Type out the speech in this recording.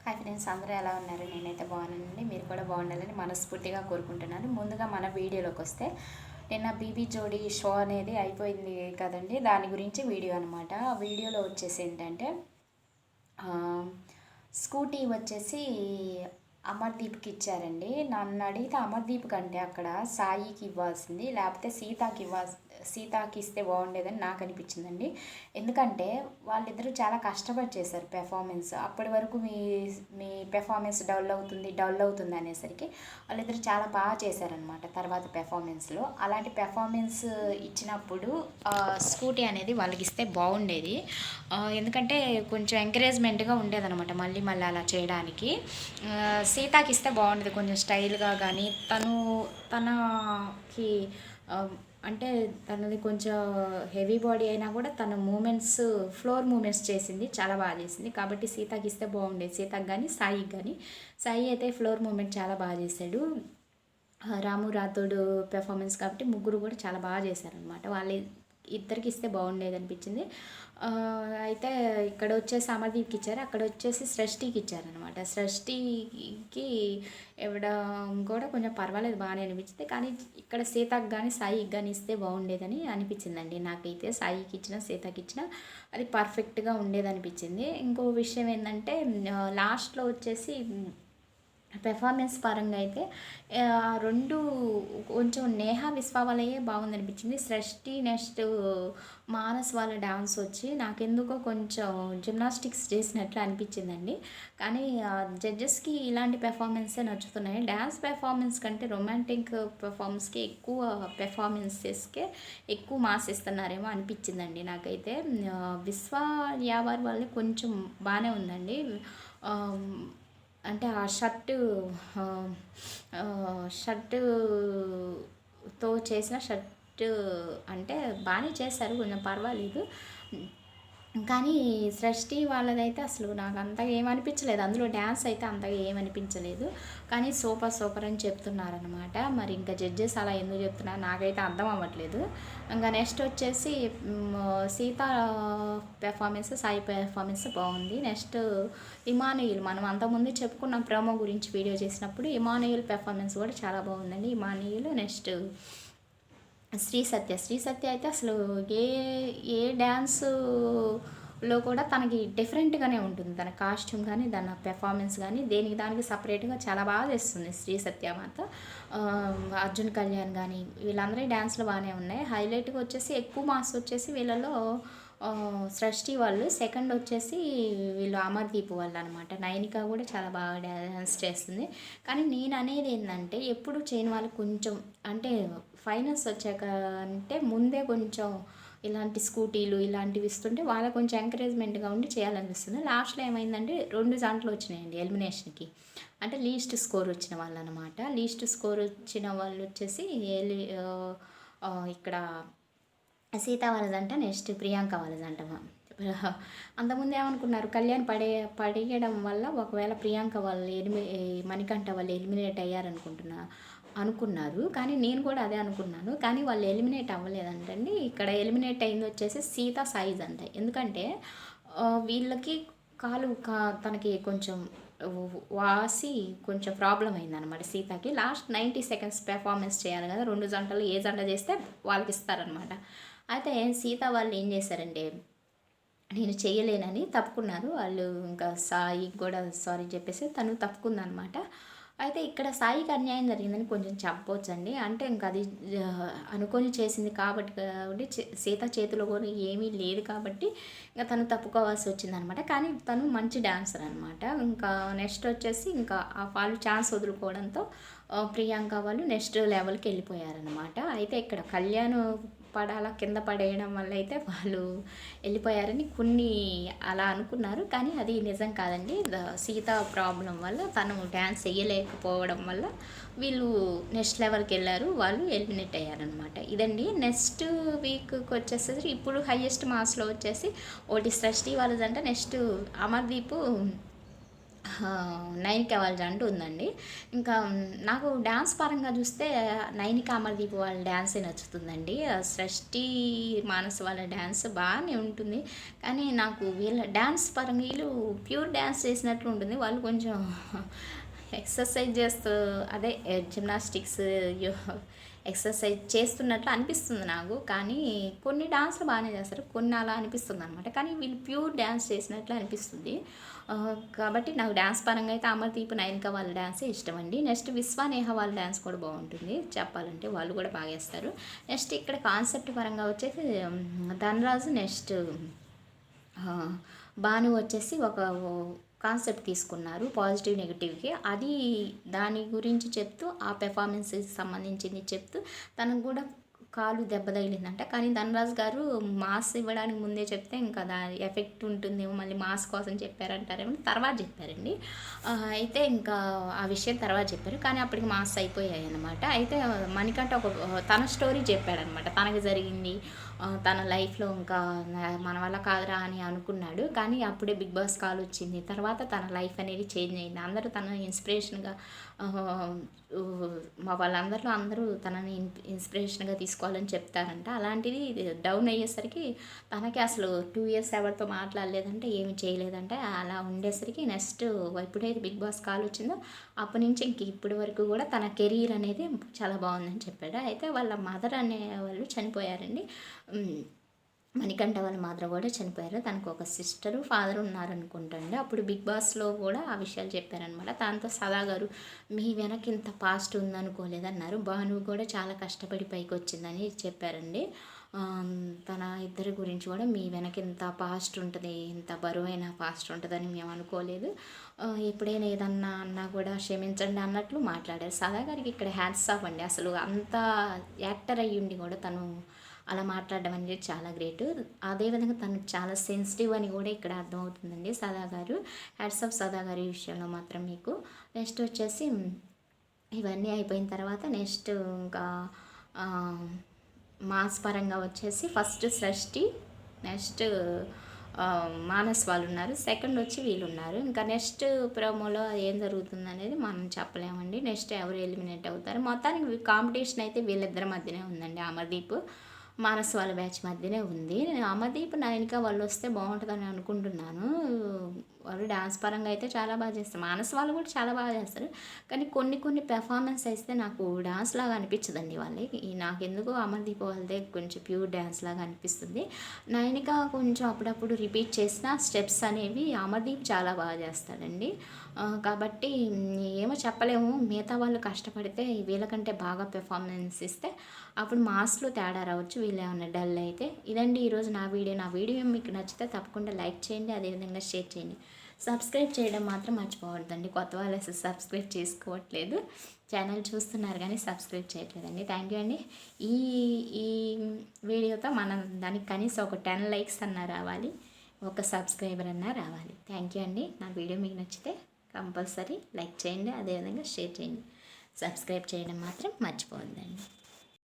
Hi friends, అందరూ ఎలా ఉన్నారు? నేనైతే బాగున్నానండి. మీరు కూడా బాగుండాలని మనస్ఫూర్తిగా కోరుకుంటున్నాను. ముందుగా మన వీడియోలోకి వస్తే, నిన్న బీబీ జోడీ షో అనేది అయిపోయింది కదండి, దాని గురించి వీడియో అనమాట. ఆ వీడియోలో వచ్చేసి ఏంటంటే స్కూటీ వచ్చేసి అమర్దీప్కి ఇచ్చారండి. నన్ను అడిగితే అమర్దీప్ కంటే అక్కడ సాయికి ఇవ్వాల్సింది, లేకపోతే సీతాకి ఇస్తే బాగుండేదని నాకు అనిపించిందండి. ఎందుకంటే వాళ్ళిద్దరూ చాలా కష్టపడి చేశారు పెర్ఫార్మెన్స్. అప్పటి వరకు మీ మీ పెర్ఫార్మెన్స్ డల్ అవుతుంది అనేసరికి వాళ్ళిద్దరూ చాలా బాగా చేశారనమాట. తర్వాత పెర్ఫార్మెన్స్లో అలాంటి పెర్ఫార్మెన్స్ ఇచ్చినప్పుడు స్కూటీ అనేది వాళ్ళకి ఇస్తే బాగుండేది. ఎందుకంటే కొంచెం ఎంకరేజ్మెంట్గా ఉండేదన్నమాట మళ్ళీ మళ్ళీ అలా చేయడానికి. సీతాకి ఇస్తే బాగుండేది, కొంచెం స్టైల్గా. కానీ తనకి అంటే తనది కొంచెం హెవీ బాడీ అయినా కూడా తన ఫ్లోర్ మూమెంట్స్ చేసింది, చాలా బాగా చేసింది. కాబట్టి సీతాకి ఇస్తే బాగుండేది, సీతాకి కానీ సాయికి కానీ. సాయి అయితే ఫ్లోర్ మూమెంట్ చాలా బాగా చేశాడు. రాము రాథోడ్ పెర్ఫార్మెన్స్ కాబట్టి ముగ్గురు కూడా చాలా బాగా చేశారనమాట. ఇద్దరికి ఇస్తే బాగుండేది అనిపించింది. అయితే ఇక్కడ వచ్చేసి అమర్దీప్కి ఇచ్చారు, అక్కడ వచ్చేసి సృష్టికి ఇచ్చారనమాట. సృష్టికి ఇవ్వడం కూడా కొంచెం పర్వాలేదు, బాగానే అనిపించింది. కానీ ఇక్కడ సీతకి కానీ సాయికి కానీ ఇస్తే బాగుండేదని అనిపించిందండి నాకైతే. సాయికి ఇచ్చిన సీతకి ఇచ్చిన అది పర్ఫెక్ట్గా ఉండేదనిపించింది. ఇంకో విషయం ఏంటంటే లాస్ట్లో వచ్చేసి పెర్ఫార్మెన్స్ పరంగా అయితే రెండు కొంచెం నేహా విశ్వా వాళ్ళయే బాగుందనిపించింది. సృష్టి నెక్స్ట్ మానస్ వాళ్ళ డాన్స్ వచ్చి నాకెందుకో కొంచెం జిమ్నాస్టిక్స్ చేసినట్లు అనిపించిందండి. కానీ జడ్జెస్కి ఇలాంటి పెర్ఫార్మెన్సే నచ్చుతున్నాయి. డ్యాన్స్ పెర్ఫార్మెన్స్ కంటే రొమాంటిక్ పెర్ఫార్మెన్స్కి పెర్ఫార్మెన్సెస్కే ఎక్కువ మార్క్స్ ఇస్తున్నారేమో అనిపించిందండి నాకైతే. విశ్వా యావర్ వాళ్ళు కొంచెం బాగానే ఉందండి. అంటే ఆ షర్టుతో చేసిన షర్టు అంటే బాగానే చేశారు, కొంచెం పర్వాలేదు. కానీ సృష్టి వాళ్ళదైతే అసలు నాకు అంతగా ఏమనిపించలేదు. అందులో డ్యాన్స్ అయితే అంతగా ఏమనిపించలేదు. కానీ సూపర్ అని చెప్తున్నారనమాట. మరి ఇంకా జడ్జెస్ అలా ఎందుకు చెప్తున్నారు నాకైతే అర్థం అవ్వట్లేదు. ఇంకా నెక్స్ట్ వచ్చేసి సీత పెర్ఫార్మెన్స్, సాయి పెర్ఫార్మెన్స్ బాగుంది. నెక్స్ట్ ఇమానుయేల్, మనం అంతకుముందు చెప్పుకున్న ప్రోమో గురించి వీడియో చేసినప్పుడు ఇమానుయేల్ పెర్ఫార్మెన్స్ కూడా చాలా బాగుందండి. ఇమానుయేల్ నెక్స్ట్ శ్రీ సత్య అయితే అసలు ఏ డ్యాన్స్లో కూడా తనకి డిఫరెంట్గానే ఉంటుంది. తన కాస్ట్యూమ్ కానీ తన పెర్ఫార్మెన్స్ కానీ దానికి సపరేట్గా చాలా బాగా చేస్తుంది శ్రీ సత్య మాత. అర్జున్ కళ్యాణ్ కానీ వీళ్ళందరి డ్యాన్స్లు బాగానే ఉన్నాయి. హైలైట్గా వచ్చేసి ఎక్కువ మార్క్స్ వచ్చేసి వీళ్ళలో సృష్టి వాళ్ళు, సెకండ్ వచ్చేసి వీళ్ళు అమర్దీప్ వాళ్ళు అనమాట. నైనిక కూడా చాలా బాగా డ్యాన్స్ చేస్తుంది. కానీ నేను అనేది ఏంటంటే ఎప్పుడు చేయని వాళ్ళు కొంచెం అంటే ఫైనల్స్ వచ్చాక అంటే ముందే కొంచెం ఇలాంటి స్కూటీలు ఇలాంటివి ఇస్తుంటే వాళ్ళకి కొంచెం ఎంకరేజ్మెంట్గా ఉండి చేయాలనిపిస్తుంది. లాస్ట్లో ఏమైందంటే 2 జంటలు వచ్చినాయండి ఎలిమినేషన్కి. అంటే లీస్ట్ స్కోర్ వచ్చిన వాళ్ళు అనమాట. లీస్ట్ స్కోర్ వచ్చిన వాళ్ళు వచ్చేసి ఇక్కడ సీతా వాళ్ళదంట, నెక్స్ట్ ప్రియాంక వాళ్ళదంట. అంతకుముందు ఏమనుకున్నారు, కళ్యాణ్ పడేయడం వల్ల ఒకవేళ ప్రియాంక వాళ్ళు మణికంఠ వాళ్ళు ఎలిమినేట్ అనుకున్నారు. కానీ నేను కూడా అదే అనుకున్నాను. కానీ వాళ్ళు ఎలిమినేట్ అవ్వలేదంటండి. ఇక్కడ ఎలిమినేట్ అయింది వచ్చేసి సీతా సాయిజ్ అంట. ఎందుకంటే వీళ్ళకి తనకి కొంచెం వాసి కొంచెం ప్రాబ్లం అయిందనమాట సీతకి. లాస్ట్ 90 సెకండ్స్ పెర్ఫార్మెన్స్ చేయాలి కదా, 2 జంటలు ఏ జంట చేస్తే వాళ్ళకి ఇస్తారనమాట. అయితే సీత వాళ్ళు ఏం చేశారంటే నేను చేయలేనని తప్పుకున్నారు వాళ్ళు. ఇంకా సాయి కూడా సారీ చెప్పేసి తను తప్పుకుందనమాట. అయితే ఇక్కడ సాయికి అన్యాయం జరిగిందని కొంచెం చెప్పవచ్చండి. అంటే ఇంకా అది అనుకొని చేసింది కాబట్టి సీత చేతిలో కూడా ఏమీ లేదు కాబట్టి ఇంకా తను తప్పుకోవాల్సి వచ్చిందనమాట. కానీ తను మంచి డాన్సర్ అనమాట. ఇంకా నెక్స్ట్ వచ్చేసి ఇంకా వాళ్ళు ఛాన్స్ వదులుకోవడంతో ప్రియాంక వాళ్ళు నెక్స్ట్ లెవెల్కి వెళ్ళిపోయారనమాట. అయితే ఇక్కడ కళ్యాణ్ కింద పడేయడం వల్ల అయితే వాళ్ళు వెళ్ళిపోయారని కొన్ని అలా అనుకున్నారు. కానీ అది నిజం కాదండి. సీత ప్రాబ్లం వల్ల తను డ్యాన్స్ వేయలేకపోవడం వల్ల వీళ్ళు నెక్స్ట్ లెవెల్కి వెళ్ళారు, వాళ్ళు ఎలిమినేట్ అయ్యారనమాట. ఇదండి. నెక్స్ట్ వీక్కి వచ్చేసి ఇప్పుడు హైయెస్ట్ మార్క్స్లో వచ్చేసి ఒకటి సృష్టి వాళ్ళదంటే, నెక్స్ట్ అమర్దీప్ నైనిక వాళ్ళ జంట ఉందండి. ఇంకా నాకు డ్యాన్స్ పరంగా చూస్తే నైనిక అమర్దీప్ వాళ్ళ డ్యాన్సే నచ్చుతుందండి. సృష్టి మానస్ వాళ్ళ డ్యాన్స్ బాగానే ఉంటుంది. కానీ నాకు వీళ్ళ డ్యాన్స్ పరంగా వీళ్ళు ప్యూర్ డ్యాన్స్ చేసినట్లు ఉంటుంది. వాళ్ళు కొంచెం ఎక్సర్సైజ్ చేస్తూ అదే జిమ్నాస్టిక్స్ ఎక్సర్సైజ్ చేస్తున్నట్లు అనిపిస్తుంది నాకు. కానీ కొన్ని డాన్స్లు బాగానే చేస్తారు, కొన్ని అలా అనిపిస్తుంది అనమాట. కానీ వీళ్ళు ప్యూర్ డ్యాన్స్ చేసినట్లు అనిపిస్తుంది. కాబట్టి నాకు డ్యాన్స్ పరంగా అయితే అమర్దీప్, నయనిక వాళ్ళ డ్యాన్సే ఇష్టం అండి. నెక్స్ట్ విశ్వానేహ వాళ్ళ డ్యాన్స్ కూడా బాగుంటుంది చెప్పాలంటే, వాళ్ళు కూడా బాగా వేస్తారు. నెక్స్ట్ ఇక్కడ కాన్సెప్ట్ పరంగా వచ్చేసి ధనరాజు, నెక్స్ట్ భాను వచ్చేసి ఒక కాన్సెప్ట్ తీసుకున్నారు పాజిటివ్ నెగిటివ్కి. అది దాని గురించి చెప్తూ ఆ పెర్ఫార్మెన్స్కి సంబంధించింది చెప్తూ తనకు కూడా కాలు దెబ్బ తగిలిందంట. కానీ ధనరాజ్ గారు మాస్ ఇవ్వడానికి ముందే చెప్తే ఇంకా ఎఫెక్ట్ ఉంటుందేమో, మళ్ళీ మాస్ కోసం చెప్పారంటారేమో తర్వాత చెప్పారండి. అయితే ఇంకా ఆ విషయం తర్వాత చెప్పారు, కానీ అప్పటికి మాస్ అయిపోయాయి అన్నమాట. అయితే మణికంఠ ఒక తన స్టోరీ చెప్పాడనమాట, తనకి జరిగింది తన లైఫ్లో ఇంకా మన వల్ల కాదురా అని అనుకున్నాడు. కానీ అప్పుడే బిగ్ బాస్ కాల్ వచ్చింది, తర్వాత తన లైఫ్ అనేది చేంజ్ అయింది. అందరూ తన ఇన్స్పిరేషన్గా మా వాళ్ళందరిలో అందరూ తనని ఇన్స్పిరేషన్గా తీసుకోవాలని చెప్తారంట. అలాంటిది డౌన్ అయ్యేసరికి తనకి అసలు 2 ఇయర్స్ ఎవరితో మాట్లాడలేదంటే, ఏమి చేయలేదంటే. అలా ఉండేసరికి నెక్స్ట్ ఎప్పుడైతే బిగ్ బాస్ కాల్ వచ్చిందో అప్పటి నుంచి ఇంక ఇప్పటి వరకు కూడా తన కెరీర్ అనేది చాలా బాగుందని చెప్పాడు. అయితే వాళ్ళ మదర్ అనే వాళ్ళు చనిపోయారండి. మణికంఠ వాళ్ళ మదర్ కూడా చనిపోయారు. తనకు ఒక సిస్టరు, ఫాదర్ ఉన్నారనుకుంటండి. అప్పుడు బిగ్ బాస్లో కూడా ఆ విషయాలు చెప్పారనమాట. దాంతో సదా గారు మీ వెనక ఇంత పాస్ట్ ఉందనుకోలేదన్నారు. భాను కూడా చాలా కష్టపడి పైకి వచ్చిందని చెప్పారండి. తన ఇద్దరి గురించి కూడా మీ వెనక ఇంత పాస్ట్ ఉంటుంది, ఇంత బరువైన పాస్ట్ ఉంటుందని మేము అనుకోలేదు, ఎప్పుడైనా ఏదన్నా అన్నా కూడా క్షమించండి అన్నట్లు మాట్లాడారు. సదా గారికి ఇక్కడ హ్యాట్స్ ఆఫ్ అండి. అసలు అంత యాక్టర్ అయ్యుండి కూడా తను అలా మాట్లాడడం అనేది చాలా గ్రేట్. అదేవిధంగా తను చాలా సెన్సిటివ్ అని కూడా ఇక్కడ అర్థమవుతుందండి సదా గారు. హ్యాట్స్ ఆఫ్ సదా గారి విషయంలో మాత్రం మీకు. నెక్స్ట్ వచ్చేసి ఇవన్నీ అయిపోయిన తర్వాత నెక్స్ట్ ఇంకా మాస్ పరంగా వచ్చేసి ఫస్ట్ సృష్టి, నెక్స్ట్ మానస్ వాళ్ళు ఉన్నారు, సెకండ్ వచ్చి వీళ్ళు ఉన్నారు. ఇంకా నెక్స్ట్ ప్రోమోలో ఏం జరుగుతుంది అనేది మనం చెప్పలేమండి. నెక్స్ట్ ఎవరు ఎలిమినేట్ అవుతారు. మొత్తానికి కాంపిటీషన్ అయితే వీళ్ళిద్దరి మధ్యనే ఉందండి. అమర్దీప్ మానస్ వాళ్ళ బ్యాచ్ మధ్యనే ఉంది. నేను అమర్దీప్, నయనిక వాళ్ళు వస్తే బాగుంటుందని అనుకుంటున్నాను. వాళ్ళు డ్యాన్స్ పరంగా అయితే చాలా బాగా చేస్తారు. మానస్ వాళ్ళు కూడా చాలా బాగా చేస్తారు. కానీ కొన్ని పెర్ఫార్మెన్స్ అయితే నాకు డ్యాన్స్ లాగా అనిపించదండి వాళ్ళకి. నాకెందుకో అమర్దీప్ వాళ్ళదే కొంచెం ప్యూర్ డ్యాన్స్ లాగా అనిపిస్తుంది. నయనిక కొంచెం అప్పుడప్పుడు రిపీట్ చేసిన స్టెప్స్ అనేవి అమర్దీప్ చాలా బాగా చేస్తాడండి. కాబట్టి ఏమో చెప్పలేము. మిగతా వాళ్ళు కష్టపడితే వీళ్ళకంటే బాగా పెర్ఫార్మెన్స్ ఇస్తే అప్పుడు మాస్లో తేడా రావచ్చు, వీళ్ళు ఏమన్నా డల్ అయితే. ఇదండి ఈరోజు నా వీడియో మీకు నచ్చితే తప్పకుండా లైక్ చేయండి, అదేవిధంగా షేర్ చేయండి. సబ్స్క్రైబ్ చేయడం మాత్రం మర్చిపోవద్దండి. కొత్త వాళ్ళు అసలు సబ్స్క్రైబ్ చేసుకోవట్లేదు, ఛానల్ చూస్తున్నారు కానీ సబ్స్క్రైబ్ చేయట్లేదండి. థ్యాంక్ యూ అండి. ఈ ఈ వీడియోతో మనం దానికి కనీసం ఒక 10 లైక్స్ అన్నా రావాలి, ఒక సబ్స్క్రైబర్ అన్నా రావాలి. థ్యాంక్ యూ అండి. నా వీడియో మీకు నచ్చితే కంపల్సరీ లైక్ చేయండి, అదేవిధంగా షేర్ చేయండి. సబ్స్క్రైబ్ చేయడం మాత్రం మర్చిపోవద్దండి.